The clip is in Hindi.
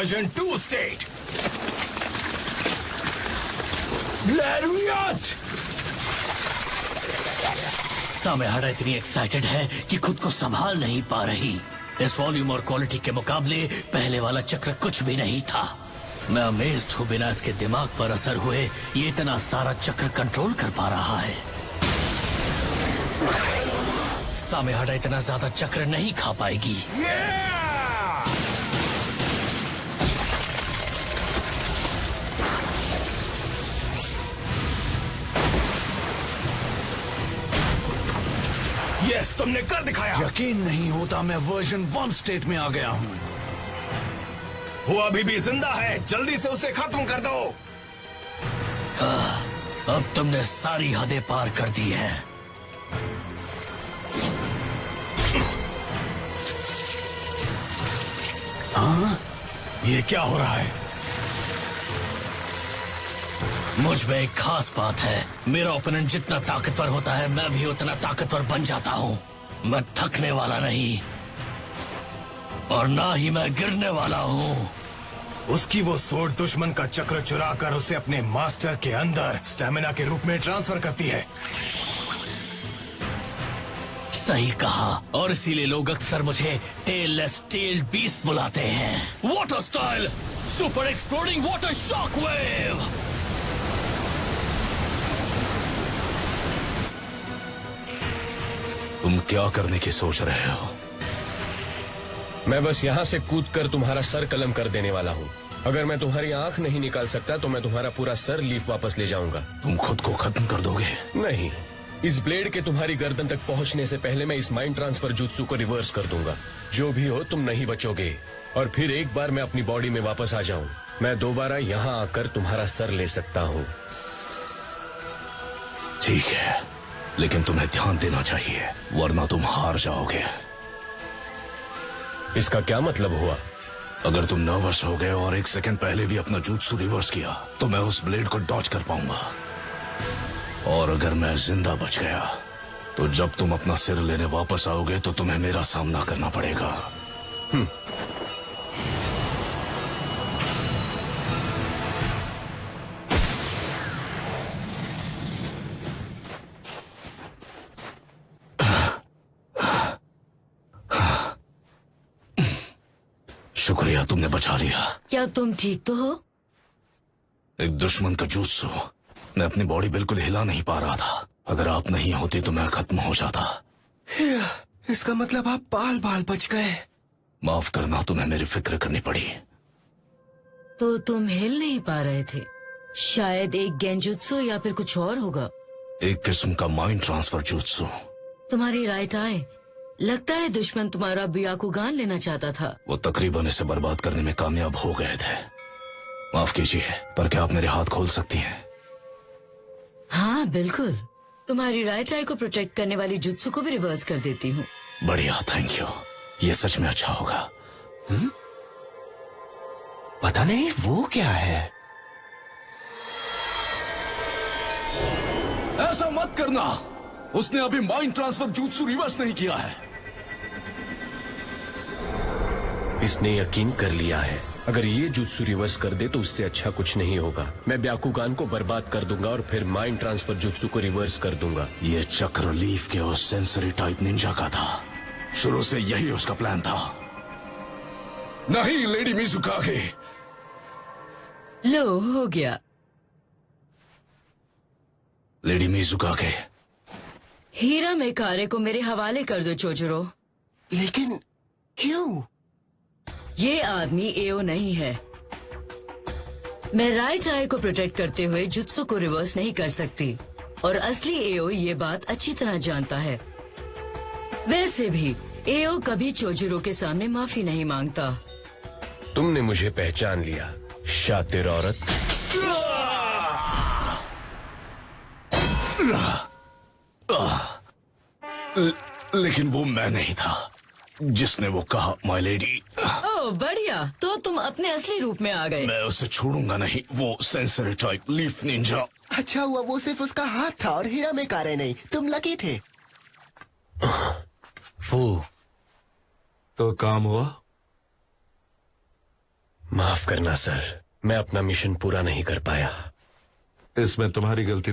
Version 2 state. लैरियट! सामेहाडा इतनी एक्साइटेड है कि खुद को संभाल नहीं पा रही। इस वॉल्यूम और क्वालिटी के मुकाबले पहले वाला चक्र कुछ भी नहीं था। मैं अमेज्ड हूँ, बिना इसके दिमाग पर असर हुए ये इतना सारा चक्र कंट्रोल कर पा रहा है। सामेहाडा इतना ज्यादा चक्र नहीं खा पाएगी। यस, तुमने कर दिखाया। यकीन नहीं होता मैं वर्जन 1 स्टेट में आ गया हूँ। वो अभी भी जिंदा है, जल्दी से उसे खत्म कर दो। अब तुमने सारी हदें पार कर दी है। हाँ? ये क्या हो रहा है? मुझ में एक खास बात है, मेरा ओपोनेंट जितना ताकतवर होता है मैं भी उतना ताकतवर बन जाता हूँ। मैं थकने वाला नहीं और ना ही मैं गिरने वाला हूँ। उसकी वो सोर्ड दुश्मन का चक्र चुराकर उसे अपने मास्टर के अंदर स्टैमिना के रूप में ट्रांसफर करती है। सही कहा, और इसीलिए लोग अक्सर मुझे टेललेस टेल्ड बीस्ट बुलाते हैं। Water style super exploding water shockwave. तुम क्या करने की सोच रहे हो? मैं बस यहाँ से कूदकर तुम्हारा सर कलम कर देने वाला हूँ। अगर मैं तुम्हारी आंख नहीं निकाल सकता तो मैं तुम्हारा पूरा सर लीफ वापस ले जाऊंगा। तुम खुद को खत्म कर दोगे? नहीं, इस ब्लेड के तुम्हारी गर्दन तक पहुँचने से पहले मैं इस माइंड ट्रांसफर जुत्सु को रिवर्स कर दूंगा। जो भी हो तुम नहीं बचोगे, और फिर एक बार मैं अपनी बॉडी में वापस आ जाऊं, मैं दोबारा यहाँ आकर तुम्हारा सर ले सकता हूँ। ठीक है, लेकिन तुम्हें ध्यान देना चाहिए, वरना तुम हार जाओगे। इसका क्या मतलब हुआ? अगर तुम नर्वस हो गए और 1 सेकंड पहले भी अपना जुत्सु रिवर्स किया तो मैं उस ब्लेड को डॉज कर पाऊंगा। और अगर मैं जिंदा बच गया तो जब तुम अपना सिर लेने वापस आओगे तो तुम्हें मेरा सामना करना पड़ेगा। शुक्रिया, तुमने बचा लिया। क्या तुम ठीक तो हो? एक दुश्मन का जुत्सु, मैं अपनी बॉडी बिल्कुल हिला नहीं पा रहा था। अगर आप नहीं होते तो मैं खत्म हो जाता। इसका मतलब आप बाल बाल बच गए। माफ करना, तुम्हें मेरी फिक्र करनी पड़ी। तो तुम हिल नहीं पा रहे थे? शायद एक गेंजुत्सु या फिर कुछ और होगा। एक किस्म का माइंड ट्रांसफर जुत्सु। तुम्हारी राइट आई, लगता है दुश्मन तुम्हारा ब्याकुगान लेना चाहता था। वो तकरीबन इसे बर्बाद करने में कामयाब हो गए थे। माफ कीजिए, पर क्या आप मेरे हाथ खोल सकती हैं? हाँ बिल्कुल, तुम्हारी राइट आई को प्रोटेक्ट करने वाली जुत्सु को भी रिवर्स कर देती हूँ। बढ़िया, थैंक यू। ये सच में अच्छा होगा। पता नहीं वो क्या है। ऐसा मत करना, उसने अभी माइंड ट्रांसफर जुत्सु रिवर्स नहीं किया है। इसने यकीन कर लिया है, अगर ये जुत्सु रिवर्स कर दे तो उससे अच्छा कुछ नहीं होगा। मैं ब्याकुगान को बर्बाद कर दूंगा और फिर माइंड ट्रांसफर जुत्सु को रिवर्स कर दूंगा। ये चक्र लीफ के उस सेंसरी टाइप निंजा का था। शुरू से यही उसका प्लान था। नहीं लेडी मिज़ुकागे। लो, हो गया। लेडी मिज़ुकागे, हीरा मेकारे को मेरे हवाले कर दो चोजरो। लेकिन क्यों? ये आदमी एओ नहीं है। मैं राइट आई को प्रोटेक्ट करते हुए जुत्सु को रिवर्स नहीं कर सकती, और असली एओ ये बात अच्छी तरह जानता है। वैसे भी एओ कभी चोजिरो के सामने माफी नहीं मांगता। तुमने मुझे पहचान लिया, शातिर औरत। लेकिन वो मैं नहीं था जिसने वो कहा, माय लेडी। ओह बढ़िया, तो तुम अपने असली रूप में आ गए। मैं उसे छोड़ूंगा नहीं, वो सेंसरी टाइप लीफ निंजा। अच्छा हुआ वो सिर्फ उसका हाथ था और हीरा में कारे नहीं। तुम लकी थे। फू, तो काम हुआ? माफ करना सर, मैं अपना मिशन पूरा नहीं कर पाया। इसमें तुम्हारी गलती नहीं।